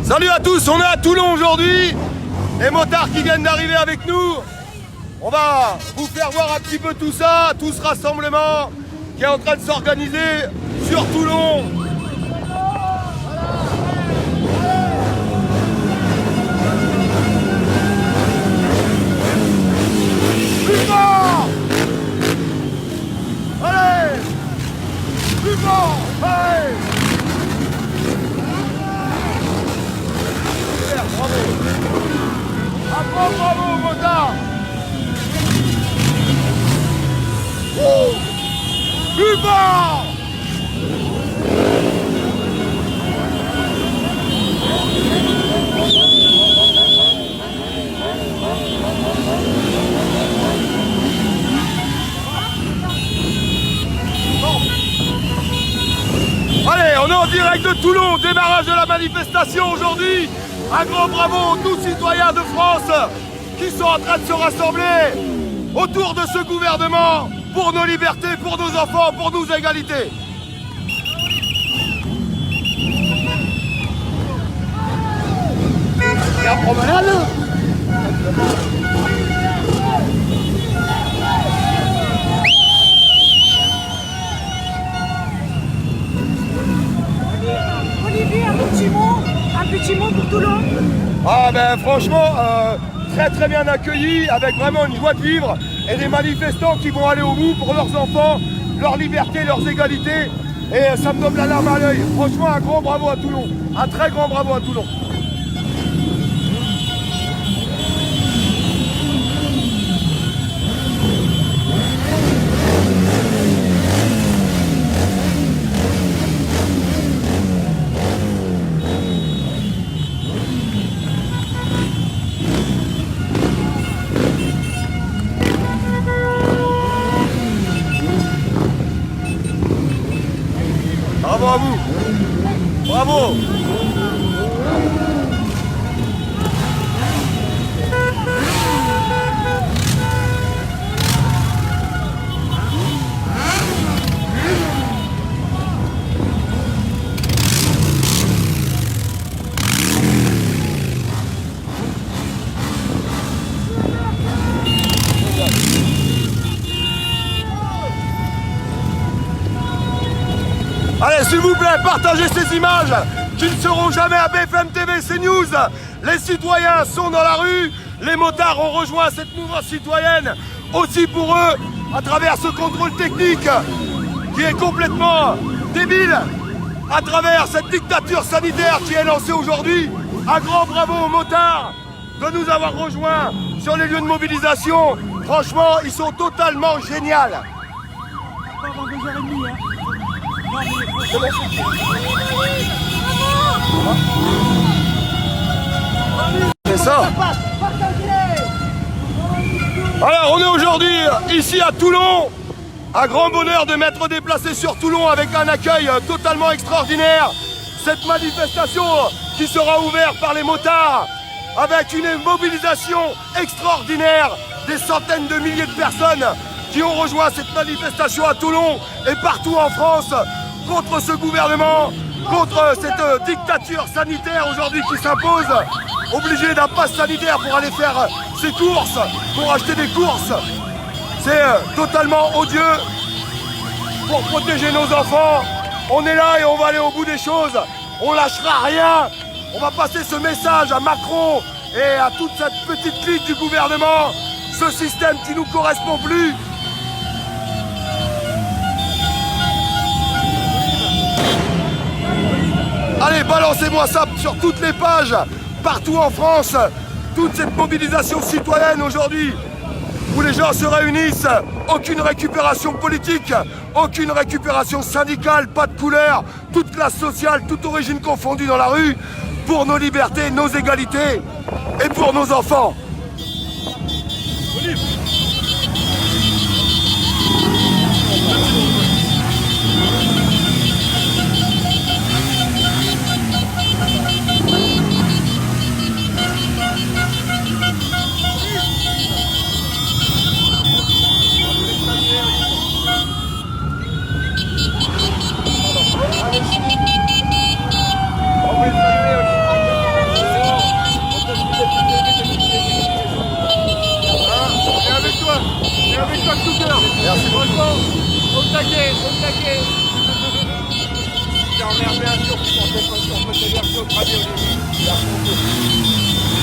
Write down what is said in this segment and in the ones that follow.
Salut à tous, on est à Toulon aujourd'hui. Les motards qui viennent d'arriver avec nous. On va vous faire voir un petit peu tout ça, tout ce rassemblement qui est en train de s'organiser sur Toulon. Plus fort! Allez! Plus fort! Allez! Super, bravo! Bravo, bravo, motard! Plus fort! Allez, on est en direct de Toulon, démarrage de la manifestation aujourd'hui. Un grand bravo aux tous citoyens de France qui sont en train de se rassembler autour de ce gouvernement pour nos libertés, pour nos enfants, pour nos égalités. Et en promenade. Olivier, un petit mot pour Toulon. Ah ben franchement, très bien accueilli, avec vraiment une joie de vivre et des manifestants qui vont aller au bout pour leurs enfants, leur liberté, leurs égalités. Et ça me donne la larme à l'œil. Franchement, un grand bravo à Toulon. Un très grand bravo à Toulon. Bravo à vous. Bravo. Allez, s'il vous plaît, partagez ces images qui ne seront jamais à BFM TV, CNews. Les citoyens sont dans la rue, les motards ont rejoint cette mouvance citoyenne aussi pour eux, à travers ce contrôle technique qui est complètement débile, à travers cette dictature sanitaire qui est lancée aujourd'hui. Un grand bravo aux motards de nous avoir rejoints sur les lieux de mobilisation. Franchement, ils sont totalement géniaux. Pendant 2h30, hein. C'est ça. Alors on est aujourd'hui ici à Toulon. Un grand bonheur de m'être déplacé sur Toulon avec un accueil totalement extraordinaire. Cette manifestation qui sera ouverte par les motards avec une mobilisation extraordinaire. Des centaines de milliers de personnes qui ont rejoint cette manifestation à Toulon et partout en France contre ce gouvernement, contre cette dictature sanitaire aujourd'hui qui s'impose, obligé d'un pass sanitaire pour aller faire ses courses, pour acheter des courses. C'est totalement odieux pour protéger nos enfants. On est là et on va aller au bout des choses. On lâchera rien. On va passer ce message à Macron et à toute cette petite clique du gouvernement. Ce système qui nous correspond plus. Allez, balancez-moi ça sur toutes les pages, partout en France. Toute cette mobilisation citoyenne aujourd'hui, où les gens se réunissent, aucune récupération politique, aucune récupération syndicale, pas de couleur, toute classe sociale, toute origine confondue dans la rue, pour nos libertés, nos égalités et pour nos enfants.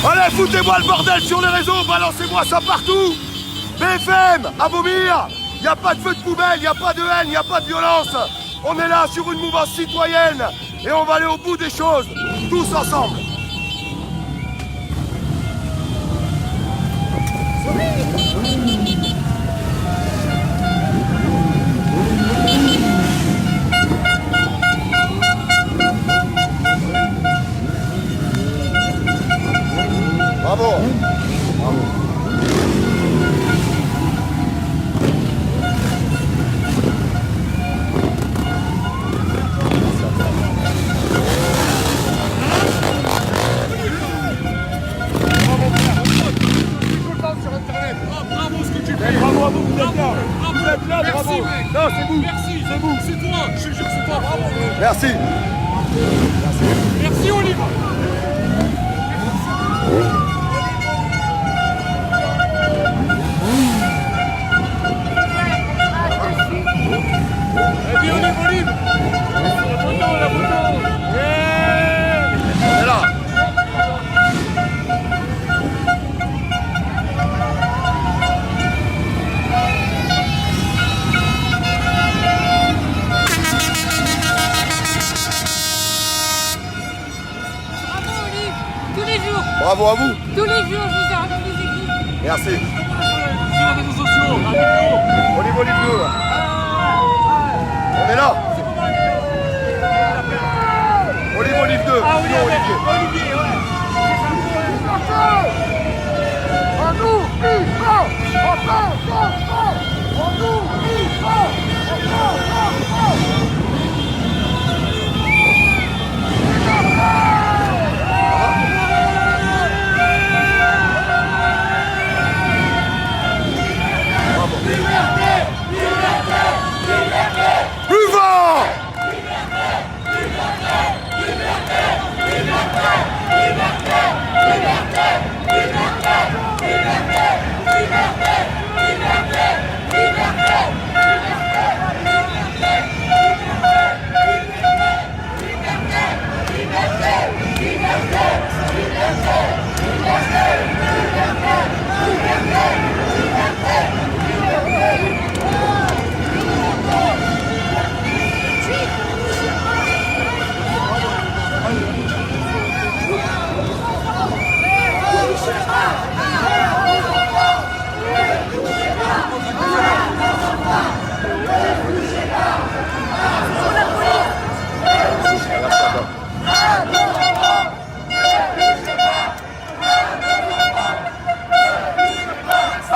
Allez, foutez-moi le bordel sur les réseaux, balancez-moi ça partout. BFM, à vomir. Il n'y a pas de feu de poubelle, il n'y a pas de haine, il n'y a pas de violence. On est là sur une mouvance citoyenne et on va aller au bout des choses, tous ensemble. Bravo. Bravo. Bravo à vous, vous êtes là. Vous êtes là, bravo. Non, c'est vous. Merci. C'est vous. C'est toi, je te jure, c'est toi, bravo. Merci. Merci Olive. Eh bien, Olive. La photo. Yeah. On est là. Bravo Olive, tous les jours. Bravo à vous. Tous les jours, je vous ai rappelé les équipes. Merci. Sur les réseaux sociaux, avec nous. Olive, Olive bleu. On est là. Olive, Olive 2. Ah, Sinon, Olivier. Olivier, ouais. Plus fort.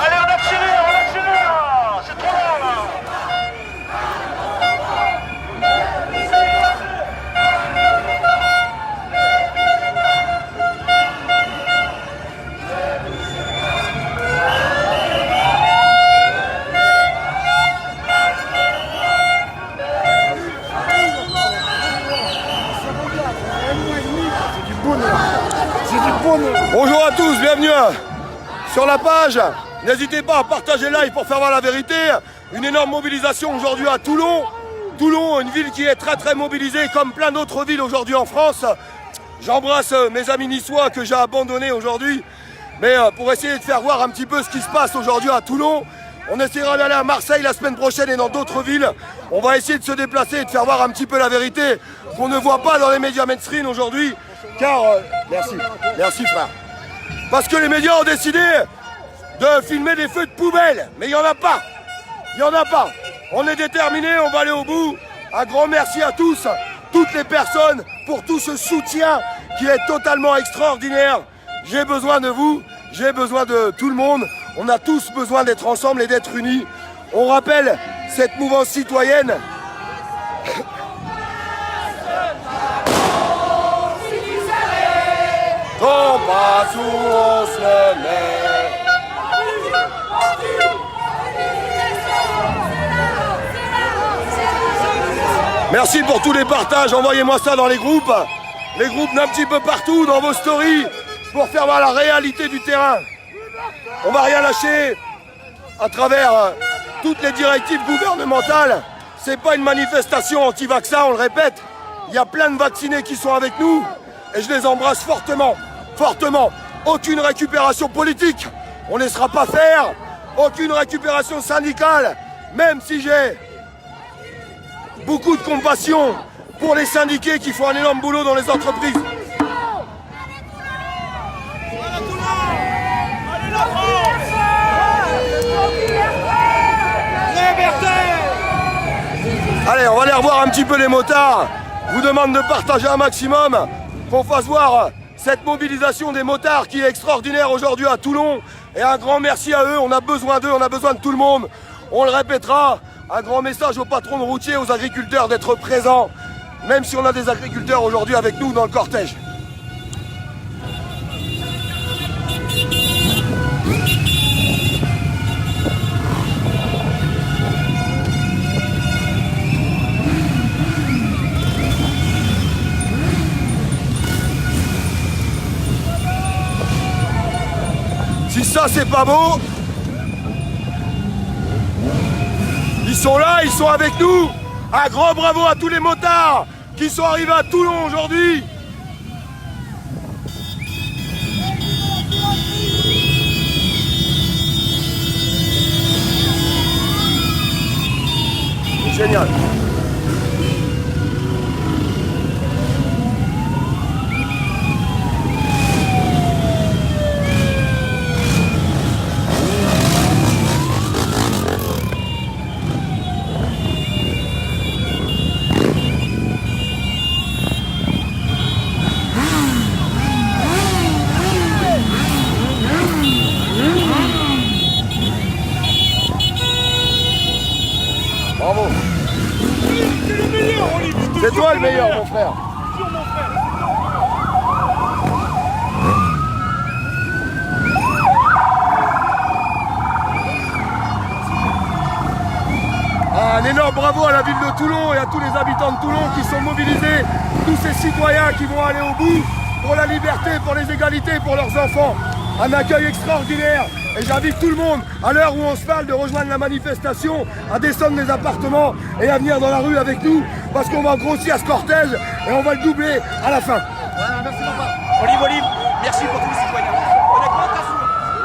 Allez, on accélère, c'est trop long là. Bonjour à tous, bienvenue sur la page. N'hésitez pas à partager live pour faire voir la vérité. Une énorme mobilisation aujourd'hui à Toulon. Toulon, une ville qui est très mobilisée comme plein d'autres villes aujourd'hui en France. J'embrasse mes amis niçois que j'ai abandonnés aujourd'hui. Mais pour essayer de faire voir un petit peu ce qui se passe aujourd'hui à Toulon. On essaiera d'aller à Marseille la semaine prochaine et dans d'autres villes. On va essayer de se déplacer et de faire voir un petit peu la vérité qu'on ne voit pas dans les médias mainstream aujourd'hui. Car, merci frère. Parce que les médias ont décidé de filmer des feux de poubelle. Mais il n'y en a pas. Il n'y en a pas. On est déterminés, on va aller au bout. Un grand merci à tous, toutes les personnes, pour tout ce soutien qui est totalement extraordinaire. J'ai besoin de vous, j'ai besoin de tout le monde. On a tous besoin d'être ensemble et d'être unis. On rappelle cette mouvance citoyenne. Ton bras où on se le met. Merci pour tous les partages, envoyez-moi ça dans les groupes d'un petit peu partout, dans vos stories, pour faire voir la réalité du terrain. On va rien lâcher à travers toutes les directives gouvernementales. C'est pas une manifestation anti-vaccin, on le répète. Il y a plein de vaccinés qui sont avec nous et je les embrasse fortement, fortement. Aucune récupération politique, on ne laissera pas faire. Aucune récupération syndicale, même si j'ai beaucoup de compassion pour les syndiqués qui font un énorme boulot dans les entreprises. Allez, on va aller revoir un petit peu les motards. Je vous demande de partager un maximum, qu'on fasse voir cette mobilisation des motards qui est extraordinaire aujourd'hui à Toulon. Et un grand merci à eux, on a besoin d'eux, on a besoin de tout le monde. On le répétera, un grand message aux patrons de routiers, aux agriculteurs d'être présents, même si on a des agriculteurs aujourd'hui avec nous dans le cortège. Si ça c'est pas beau, ils sont là, ils sont avec nous. Un grand bravo à tous les motards qui sont arrivés à Toulon aujourd'hui. C'est génial. Bravo. C'est toi le meilleur, mon frère. Un énorme bravo à la ville de Toulon et à tous les habitants de Toulon qui sont mobilisés, tous ces citoyens qui vont aller au bout pour la liberté, pour les égalités, pour leurs enfants. Un accueil extraordinaire. Et j'invite tout le monde, à l'heure où on se parle, de rejoindre la manifestation, à descendre des appartements et à venir dans la rue avec nous, parce qu'on va grossir ce cortège et on va le doubler à la fin. Voilà, merci papa. Olive, Olive, merci pour tous les citoyens. Honnêtement, t'as fou.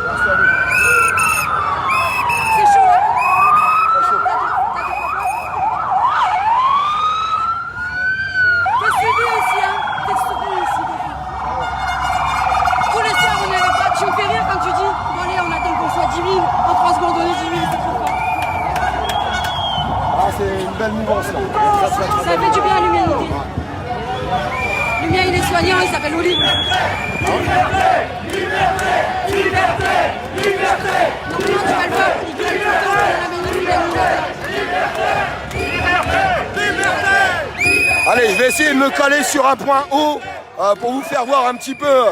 Merci à vous. C'est chaud, hein? T'es suivi ici, hein? T'es suivi ici. Tous les soirs, on n'avait pas. Tu me fais rire quand tu dis, bon allez, on attend qu'on soit 10 000. En 3 secondes, on est 10 000, c'est trop fort. Ah, c'est une belle mouvance là. Ça fait du bien à l'humanité. Le mien, il est soignant, il s'appelle Olive. Non, tu vas le voir, il gueule tout le temps, il ramène une Allez, je vais essayer de me caler sur un point haut pour vous faire voir un petit peu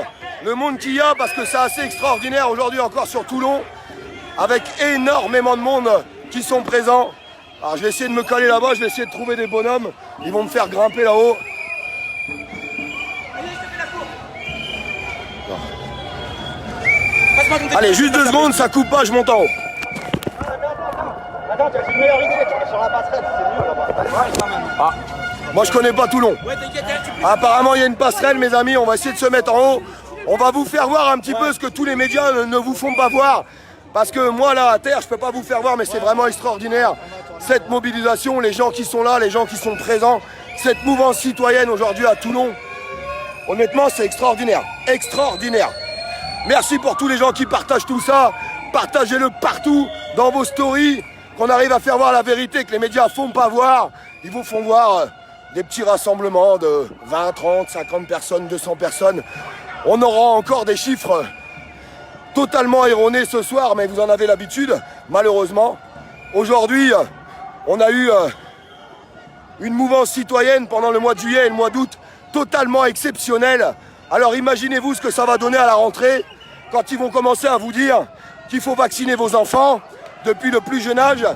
le monde qu'il y a, parce que c'est assez extraordinaire aujourd'hui encore sur Toulon, avec énormément de monde qui sont présents. Alors je vais essayer de me caler là-bas, je vais essayer de trouver des bonhommes, ils vont me faire grimper là-haut. Allez, juste 2 secondes, ça coupe pas, je monte en haut. Attends, tu as une meilleure idée, tu es sur la passerelle, c'est mieux là-bas. Ouais, quand même. Ah, moi je connais pas Toulon. Ouais, t'inquiète, Apparemment il y a une passerelle, mes amis, on va essayer de se mettre en haut. On va vous faire voir un petit peu ce que tous les médias ne vous font pas voir. Parce que moi là à terre, je peux pas vous faire voir, mais c'est vraiment extraordinaire. Cette mobilisation, les gens qui sont là, les gens qui sont présents, cette mouvance citoyenne aujourd'hui à Toulon. Honnêtement, c'est extraordinaire. Extraordinaire. Merci pour tous les gens qui partagent tout ça. Partagez-le partout dans vos stories. Qu'on arrive à faire voir la vérité que les médias font pas voir. Ils vous font voir des petits rassemblements de 20, 30, 50 personnes, 200 personnes. On aura encore des chiffres totalement erronés ce soir, mais vous en avez l'habitude, malheureusement. Aujourd'hui, on a eu une mouvance citoyenne pendant le mois de juillet et le mois d'août totalement exceptionnelle. Alors imaginez-vous ce que ça va donner à la rentrée quand ils vont commencer à vous dire qu'il faut vacciner vos enfants depuis le plus jeune âge,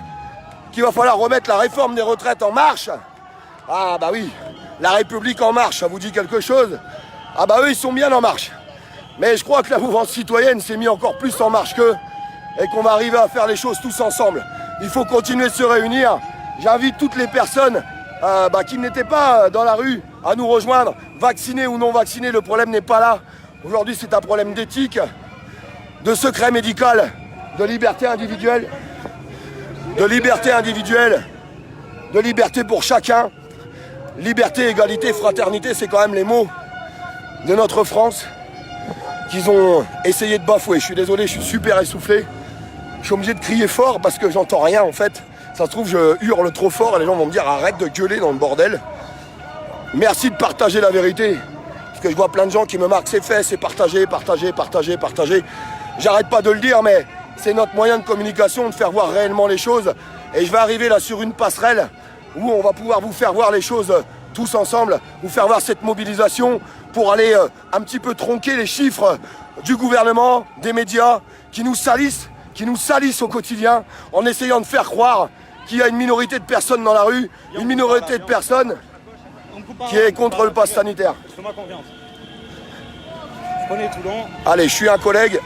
qu'il va falloir remettre la réforme des retraites en marche. Ah bah oui, la République en marche, ça vous dit quelque chose? Ah bah eux, ils sont bien en marche. Mais je crois que la mouvance citoyenne s'est mise encore plus en marche qu'eux et qu'on va arriver à faire les choses tous ensemble. Il faut continuer de se réunir. J'invite toutes les personnes qui n'étaient pas dans la rue à nous rejoindre, vaccinés ou non vaccinés, le problème n'est pas là. Aujourd'hui, c'est un problème d'éthique, de secret médical, de liberté individuelle, de liberté pour chacun. Liberté, égalité, fraternité, c'est quand même les mots de notre France qu'ils ont essayé de bafouer. Je suis désolé, je suis super essoufflé. Je suis obligé de crier fort parce que j'entends rien en fait. Ça se trouve, je hurle trop fort et les gens vont me dire arrête de gueuler dans le bordel. Merci de partager la vérité. Parce que je vois plein de gens qui me marquent c'est fait, c'est partagé. J'arrête pas de le dire, mais c'est notre moyen de communication de faire voir réellement les choses. Et je vais arriver là sur une passerelle où on va pouvoir vous faire voir les choses tous ensemble, vous faire voir cette mobilisation pour aller un petit peu tronquer les chiffres du gouvernement, des médias qui nous salissent au quotidien en essayant de faire croire qu'il y a une minorité de personnes dans la rue, une minorité de personnes qui est contre le pass sanitaire. Fais-moi confiance. Je connais Toulon. Allez, je suis un collègue,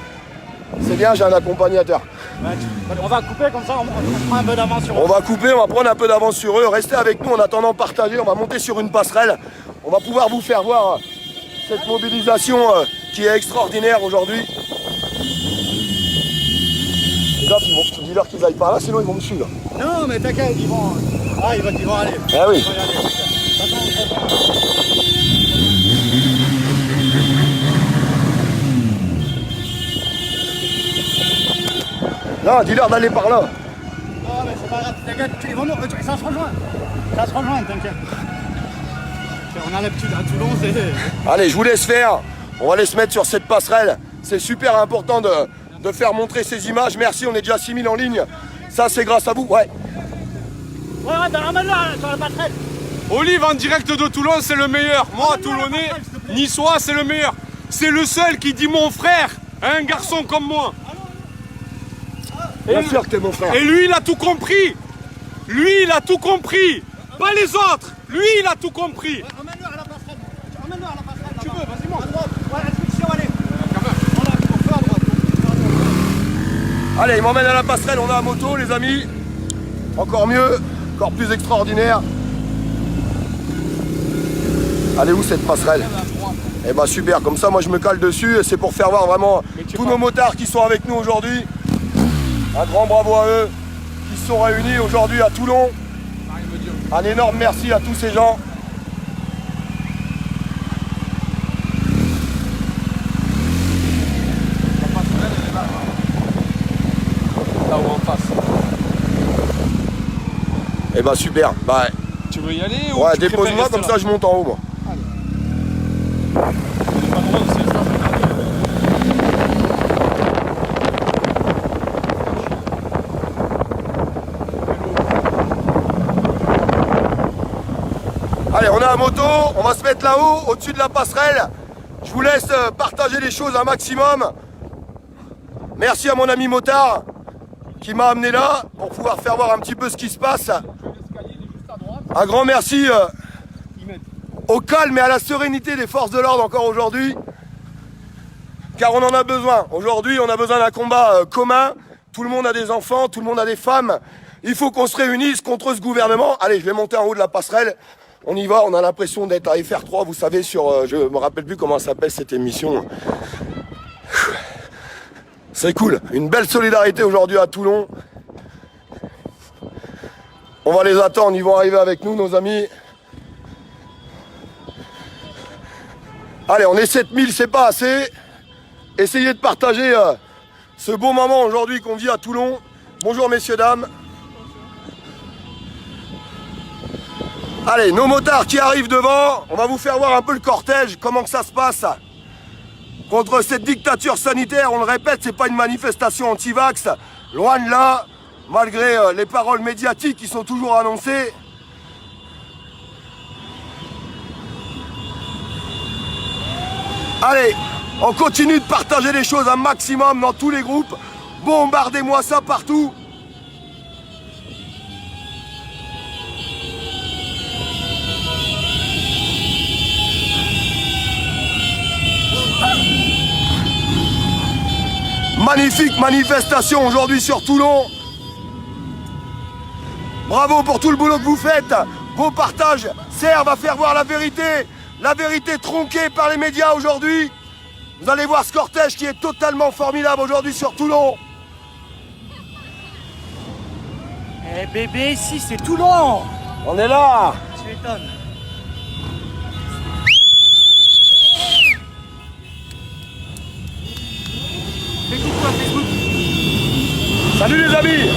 c'est bien, j'ai un accompagnateur. On va couper comme ça, on prend un peu d'avance sur eux. On va couper, on va prendre un peu d'avance sur eux. Restez avec nous en attendant de partager. On va monter sur une passerelle. On va pouvoir vous faire voir cette mobilisation qui est extraordinaire aujourd'hui. Les gars, dis-leur qu'ils aillent par là, sinon ils vont me suivre. Non, mais t'inquiète, ils vont aller. Ah oui. Non, dis-leur d'aller par là. Non, mais c'est pas grave, t'inquiète, ils vont nous... Ça se rejoint, t'inquiète. On a l'habitude à Toulon, c'est... Allez, je vous laisse faire. On va aller se mettre sur cette passerelle. C'est super important de faire montrer ces images. Merci, on est déjà 6000 en ligne. Ça, c'est grâce à vous. Ouais, ramène-la sur la passerelle. Olive en direct de Toulon, c'est le meilleur. Moi, Toulonnais, niçois, c'est le meilleur. C'est le seul qui dit mon frère à un garçon comme moi. bien sûr que t'es mon frère. Et lui, il a tout compris. Pas les autres. Lui, il a tout compris. Emmène-le à la passerelle. Tu veux, vas-y, monte. À droite. Ouais, restriction, allez. Allez, il m'emmène à la passerelle, on est à moto, les amis. Encore mieux, encore plus extraordinaire. Elle est où cette passerelle? Eh ben super, comme ça moi je me cale dessus et c'est pour faire voir vraiment tous nos motards qui sont avec nous aujourd'hui. Un grand bravo à eux qui se sont réunis aujourd'hui à Toulon. Un énorme merci à tous ces gens. Là où en face. Eh ben super, bah Tu veux y aller ou ouais, tu préfères dépose-moi rester comme là? ça je monte en haut moi. Allez, on est à moto, on va se mettre là-haut, au-dessus de la passerelle. Je vous laisse partager les choses un maximum. Merci à mon ami motard qui m'a amené là pour pouvoir faire voir un petit peu ce qui se passe. Un grand merci au calme et à la sérénité des forces de l'ordre encore aujourd'hui. Car on en a besoin. Aujourd'hui, on a besoin d'un combat commun. Tout le monde a des enfants, tout le monde a des femmes. Il faut qu'on se réunisse contre ce gouvernement. Allez, je vais monter en haut de la passerelle. On y va, on a l'impression d'être à FR3, vous savez, sur... je me rappelle plus comment s'appelle cette émission. C'est cool. Une belle solidarité aujourd'hui à Toulon. On va les attendre, ils vont arriver avec nous, nos amis. Allez, on est 7000, c'est pas assez. Essayez de partager ce beau moment aujourd'hui qu'on vit à Toulon. Bonjour messieurs, dames. Allez, nos motards qui arrivent devant, on va vous faire voir un peu le cortège, comment que ça se passe. Contre cette dictature sanitaire, on le répète, c'est pas une manifestation anti-vax. Loin de là, malgré les paroles médiatiques qui sont toujours annoncées. Allez, on continue de partager les choses un maximum dans tous les groupes. Bombardez-moi ça partout. Magnifique manifestation aujourd'hui sur Toulon. Bravo pour tout le boulot que vous faites. vos partages servent à faire voir la vérité tronquée par les médias aujourd'hui. Vous allez voir ce cortège qui est totalement formidable aujourd'hui sur Toulon. Eh bébé, ici c'est Toulon. On est là. Tu m'étonnes. Fais coucou à Facebook. Salut les amis.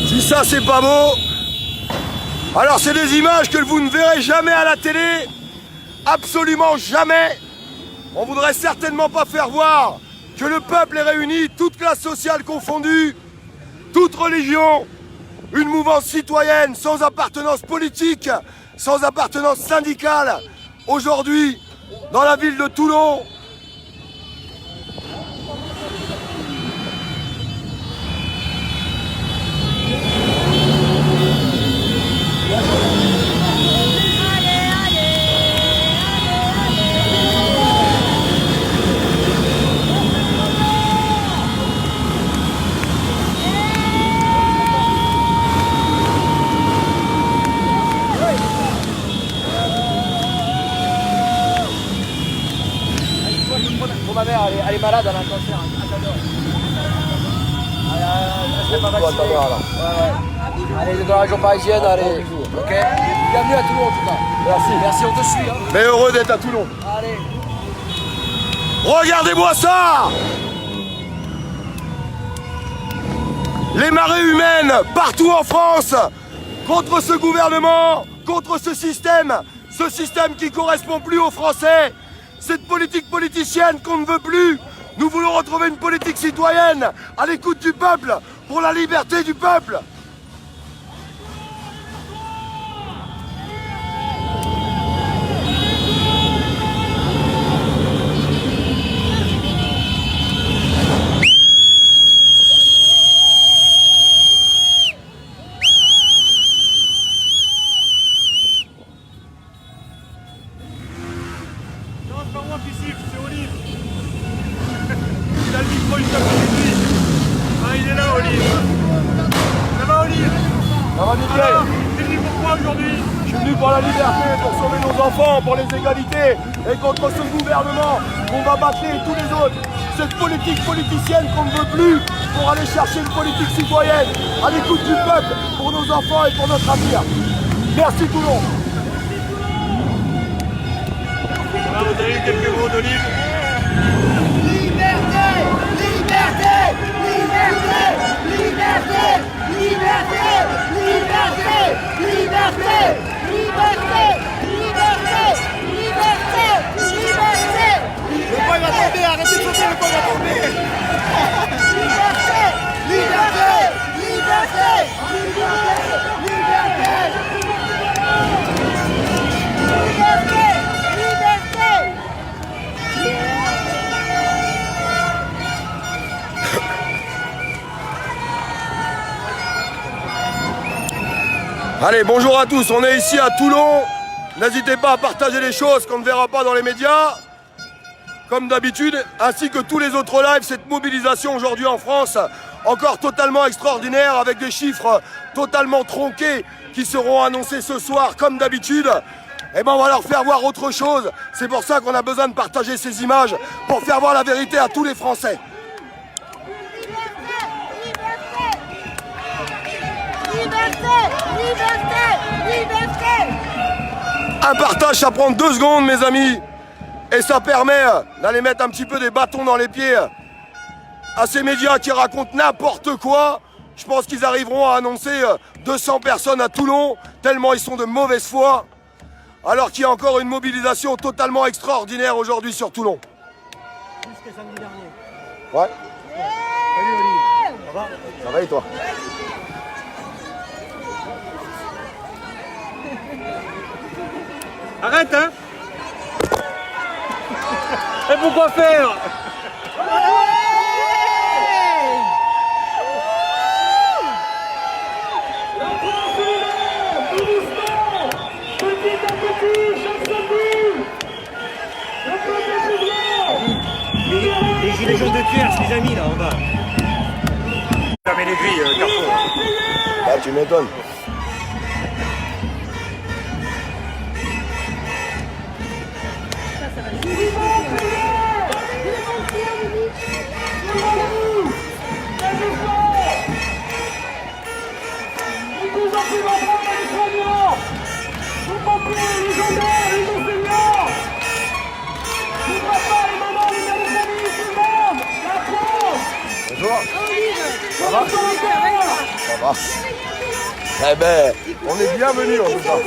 Si ça c'est pas beau, alors c'est des images que vous ne verrez jamais à la télé, absolument jamais. On voudrait certainement pas faire voir que le peuple est réuni, toute classe sociale confondue, toute religion, une mouvance citoyenne sans appartenance politique, sans appartenance syndicale. Aujourd'hui, dans la ville de Toulon, Ma mère, elle est malade, elle a un cancer. Elle pas vaccinée. Allez, elle est dans la région parisienne, allez. Ok. Bienvenue à Toulon en tout cas. merci. Merci, on te suit. Hein. Mais heureux d'être à Toulon. Allez. Regardez-moi ça! Les marées humaines partout en France contre ce gouvernement, contre ce système qui correspond plus aux Français, cette politique politicienne qu'on ne veut plus. Nous voulons retrouver une politique citoyenne à l'écoute du peuple, pour la liberté du peuple. Non, c'est pas moi qui siffle, c'est Olive. Il a le micro juste à côté de lui. Ah, il est là, Olive. Ça va, Olive? Ça va nickel. Alors, t'es venu pourquoi aujourd'hui? Je suis venu pour la liberté, pour sauver nos enfants, pour les égalités et contre ce gouvernement qu'on va bâcler tous les autres. Cette politique politicienne qu'on ne veut plus pour aller chercher une politique citoyenne à l'écoute du peuple pour nos enfants et pour notre avenir. Merci Toulon. Voilà, vous avez quelques mots d'Olive. Liberté, liberté, liberté, liberté, liberté, liberté, liberté, liberté, liberté, liberté, liberté. Le point va tomber, arrêtez de sauter, le point va tomber. Liberté, liberté, liberté, liberté, liberté. Liberté, liberté. Allez, bonjour à tous, on est ici à Toulon. N'hésitez pas à partager les choses qu'on ne verra pas dans les médias, comme d'habitude, ainsi que tous les autres lives. Cette mobilisation aujourd'hui en France, encore totalement extraordinaire, avec des chiffres totalement tronqués qui seront annoncés ce soir, comme d'habitude. Eh ben, on va leur faire voir autre chose. C'est pour ça qu'on a besoin de partager ces images, pour faire voir la vérité à tous les Français. Liberté, liberté, liberté. Un partage, ça prend 2 secondes, mes amis. Et ça permet d'aller mettre un petit peu des bâtons dans les pieds à ces médias qui racontent n'importe quoi. Je pense qu'ils arriveront à annoncer 200 personnes à Toulon, tellement ils sont de mauvaise foi. Alors qu'il y a encore une mobilisation totalement extraordinaire aujourd'hui sur Toulon. Jusqu'à samedi dernier. Ouais, Salut Olive. Ça va? ça va et toi? Arrête, hein. Et pourquoi faire? légende de pierre, je les ai mis là en bas. Fermez les grilles, Carrefour. Bah, tu m'étonnes. Bonjour. Ça va? Ça va. Eh ben, on est bienvenus en tout cas.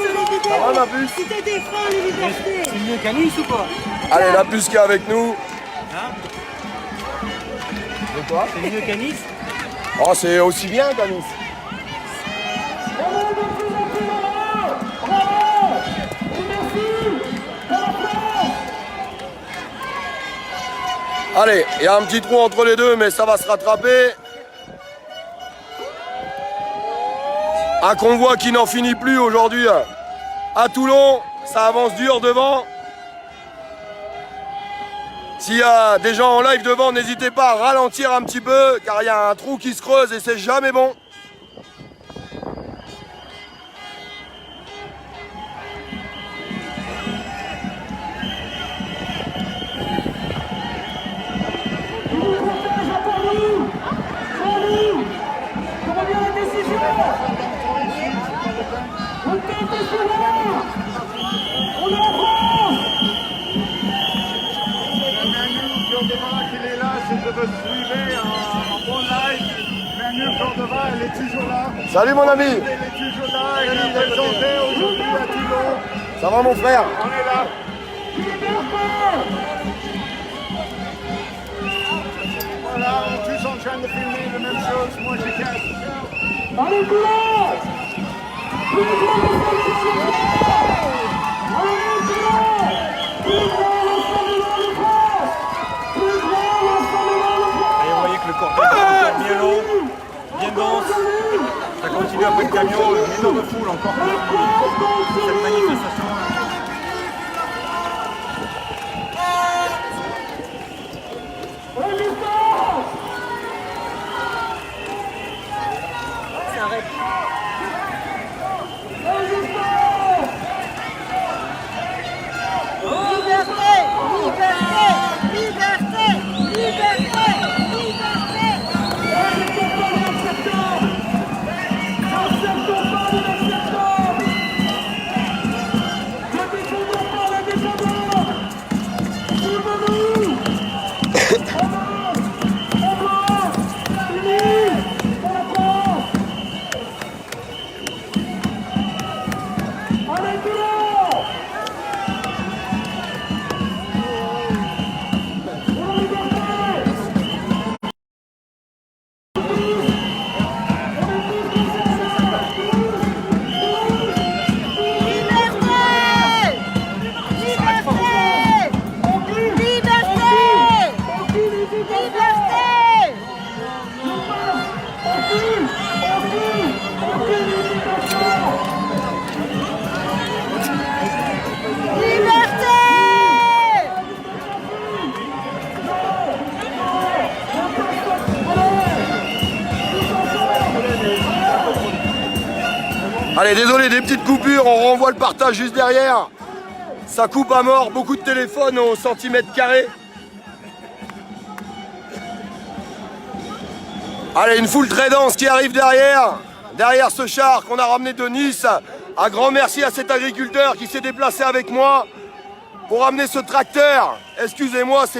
Ça va ma puce? Si t'es défends les libertés. C'est mieux qu'à Nice ou pas? Allez, la puce qui est avec nous. Hein? De quoi? C'est mieux qu'à Nice? Oh, c'est aussi bien qu'à Nice. Allez, il y a un petit trou entre les deux, mais ça va se rattraper. Un convoi qui n'en finit plus aujourd'hui. À Toulon, ça avance dur devant. S'il y a des gens en live devant, n'hésitez pas à ralentir un petit peu, car il y a un trou qui se creuse et c'est jamais bon. Il est là, si vous me suivez en bon live, Manu Cordova, elle est toujours là. Salut mon ami. Elle est toujours là, elle est présentée aujourd'hui à Toulon. Ça va mon frère? On est là. Voilà, on est tous en train de filmer la même chose, moi je casse. Allez Toulon! Et vous voyez que le cortège est encore bien long, bien dense. Ça continue après le camion, une énorme foule encore pour cette manifestation. Liberté, liberté, liberté, liberté, liberté. Allez, désolé, des petites coupures, on renvoie le partage juste derrière. Ça coupe à mort, beaucoup de téléphones au centimètre carré. Allez, une foule très dense qui arrive derrière ce char qu'on a ramené de Nice. Un grand merci à cet agriculteur qui s'est déplacé avec moi pour amener ce tracteur. Excusez-moi, c'est